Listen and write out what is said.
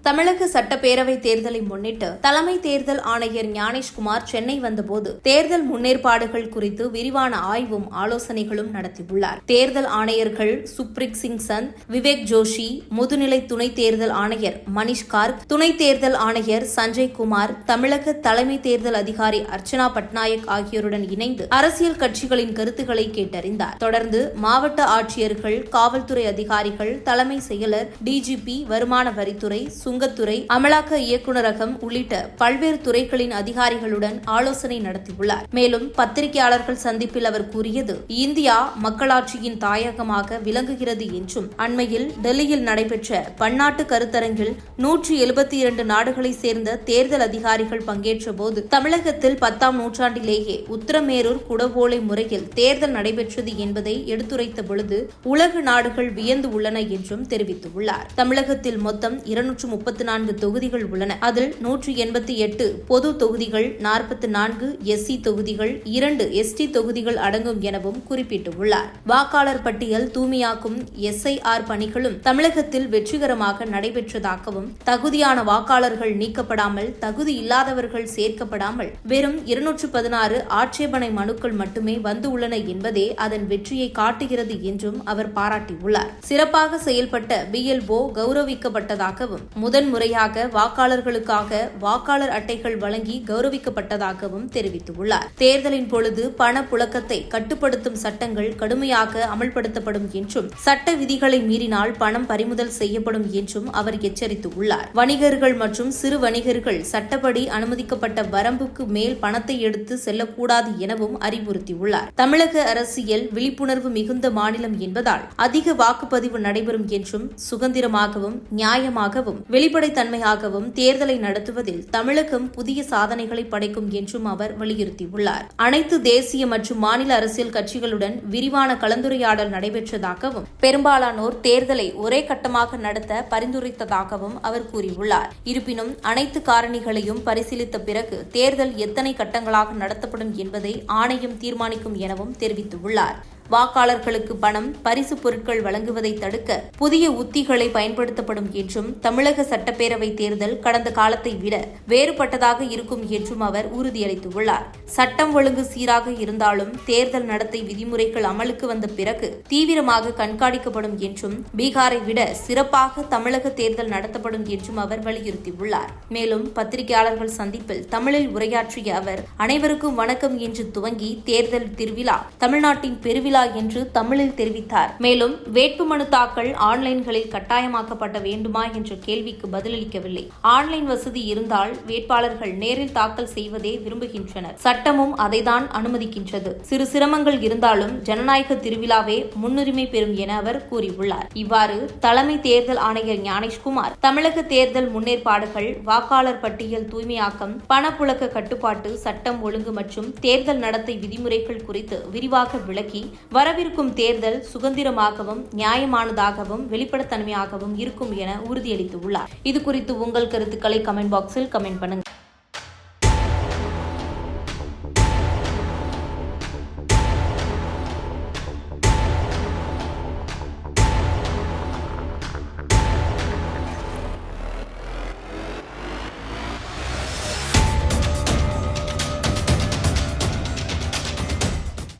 தமிழக சட்டப்பேரவை தேர்தலை முன்னிட்டு தலைமை தேர்தல் ஆணையர் ஞானேஷ்குமார் சென்னை வந்தபோது தேர்தல் முன்னேற்பாடுகள் குறித்து விரிவான ஆய்வும் ஆலோசனைகளும் நடத்தியுள்ளார். தேர்தல் ஆணையர்கள் சுப்ரீத் சிங் சந்த், விவேக் ஜோஷி, முதுநிலை துணை தேர்தல் ஆணையர் மணிஷ் கார்க், துணை தேர்தல் ஆணையர் சஞ்சய் குமார், தமிழக தலைமை தேர்தல் அதிகாரி அர்ச்சனா பட்நாயக் ஆகியோருடன் இணைந்து அரசியல் கட்சிகளின் கருத்துக்களை கேட்டறிந்தார். தொடர்ந்து மாவட்ட ஆட்சியர்கள், காவல்துறை அதிகாரிகள், தலைமை செயலர், டிஜிபி, வருமான வரித்துறை, சுங்கத்துறை, அமலாக்க இயக்குநரகம் உள்ளிட்ட பல்வேறு துறைகளின் அதிகாரிகளுடன் ஆலோசனை நடத்தியுள்ளார். மேலும் பத்திரிகையாளர்கள் சந்திப்பில் அவர் கூறியது, இந்தியா மக்களாட்சியின் தாயகமாக விளங்குகிறது என்றும் அண்மையில் டெல்லியில் நடைபெற்ற பன்னாட்டு கருத்தரங்கில் 172 நாடுகளைச் சேர்ந்த தேர்தல் அதிகாரிகள் பங்கேற்ற போது தமிழகத்தில் 10ஆம் நூற்றாண்டிலேயே உத்தரமேரூர் குடவோலை முறையில் தேர்தல் நடைபெற்றது என்பதை எடுத்துரைத்த பொழுது உலக நாடுகள் வியந்து உள்ளன என்றும் தெரிவித்துள்ளார். தமிழகத்தில் மொத்தம் 234 தொகுதிகள் உள்ளன. அதில் 188 பொது தொகுதிகள், 44 எஸ்சி தொகுதிகள், 2 எஸ்டி தொகுதிகள் அடங்கும் எனவும் குறிப்பிட்டுள்ளார். வாக்காளர் பட்டியல் தூய்மையாக்கும் SIR பணிகளும் தமிழகத்தில் வெற்றிகரமாக நடைபெற்றதாகவும், தகுதியான வாக்காளர்கள் நீக்கப்படாமல் தகுதி இல்லாதவர்கள் சேர்க்கப்படாமல் வெறும் 216 ஆட்சேபனை மனுக்கள் மட்டுமே வந்துள்ளன என்பதே அதன் வெற்றியை காட்டுகிறது என்றும் அவர் பாராட்டியுள்ளார். சிறப்பாக செயல்பட்ட BLO கௌரவிக்கப்பட்டதாகவும், முதன்முறையாக வாக்காளர்களுக்காக வாக்காளர் அட்டைகள் வழங்கி கௌரவிக்கப்பட்டதாகவும் தெரிவித்துள்ளார். தேர்தலின் பொழுது பண புழக்கத்தை கட்டுப்படுத்தும் சட்டங்கள் கடுமையாக அமல்படுத்தப்படும் என்றும், சட்ட விதிகளை மீறினால் பணம் பறிமுதல் செய்யப்படும் என்றும் அவர் எச்சரித்துள்ளார். வணிகர்கள் மற்றும் சிறு வணிகர்கள் சட்டப்படி அனுமதிக்கப்பட்ட வரம்புக்கு மேல் பணத்தை எடுத்து செல்லக்கூடாது எனவும் அறிவுறுத்தியுள்ளார். தமிழக அரசியல் விழிப்புணர்வு மிகுந்த மாநிலம் என்பதால் அதிக வாக்குப்பதிவு நடைபெறும் என்றும், சுதந்திரமாகவும் நியாயமாகவும் வெளிப்படைத்தன்மையாகவும் தேர்தலை நடத்துவதில் தமிழகம் புதிய சாதனைகளை படைக்கும் என்றும் அவர் வலியுறுத்தியுள்ளார். அனைத்து தேசிய மற்றும் மாநில அரசியல் கட்சிகளுடன் விரிவான கலந்துரையாடல் நடைபெற்றதாகவும், பெரும்பாலானோர் தேர்தலை ஒரே கட்டமாக நடத்த பரிந்துரைத்ததாகவும் அவர் கூறியுள்ளார். இருப்பினும் அனைத்து காரணிகளையும் பரிசீலித்த பிறகு தேர்தல் எத்தனை கட்டங்களாக நடத்தப்படும் என்பதை ஆணையம் தீர்மானிக்கும் எனவும் தெரிவித்துள்ளார். வாக்காளர்களுக்கு பணம், பரிசு பொருட்கள் வழங்குவதை தடுக்க புதிய உத்திகளை பயன்படுத்தப்படும் என்றும், தமிழக சட்டப்பேரவை தேர்தல் கடந்த காலத்தை விட வேறுபட்டதாக இருக்கும் என்றும் அவர் உறுதியளித்துள்ளார். சட்டம் ஒழுங்கு சீராக இருந்தாலும் தேர்தல் நடத்தை விதிமுறைகள் அமலுக்கு வந்த பிறகு தீவிரமாக கண்காணிக்கப்படும் என்றும், பீகாரை விட சிறப்பாக தமிழக தேர்தல் நடத்தப்படும் என்றும் அவர் வலியுறுத்தியுள்ளார். மேலும் பத்திரிகையாளர்கள் சந்திப்பில் தமிழில் உரையாற்றிய அவர், அனைவருக்கும் வணக்கம் என்று துவங்கி தேர்தல் திருவிழா தமிழ்நாட்டின் பெருவிழா என்று தமிழில் தெரிவித்தார். மேலும் வேட்புமனு தாக்கல் ஆன்லைன்களில் கட்டாயமாக்கப்பட வேண்டுமா என்ற கேள்விக்கு பதிலளிக்கவில்லை. ஆன்லைன் வசதி இருந்தால் வேட்பாளர்கள் நேரில் தாக்கல் செய்வதே விரும்புகின்றனர். சட்டமும் அதைதான் அனுமதிக்கின்றது. சிறு சிரமங்கள் இருந்தாலும் ஜனநாயக திருவிழாவே முன்னுரிமை பெறும் என அவர் கூறியுள்ளார். இவ்வாறு தலைமை தேர்தல் ஆணையர் ஞானேஷ்குமார் தமிழக தேர்தல் முன்னேற்பாடுகள், வாக்காளர் பட்டியல் தூய்மையாக்கம், பணப்புழக்க கட்டுப்பாட்டு, சட்டம் ஒழுங்கு மற்றும் தேர்தல் நடத்தை விதிமுறைகள் குறித்து விரிவாக விளக்கி வரவிருக்கும் தேர்தல் சுதந்திரமாகவும் நியாயமானதாகவும் வெளிப்படைத்தன்மையாகவும் இருக்கும் என உறுதியளித்துள்ளார். இது குறித்து உங்கள் கருத்துக்களை கமெண்ட் பாக்ஸில் கமெண்ட் பண்ணுங்க.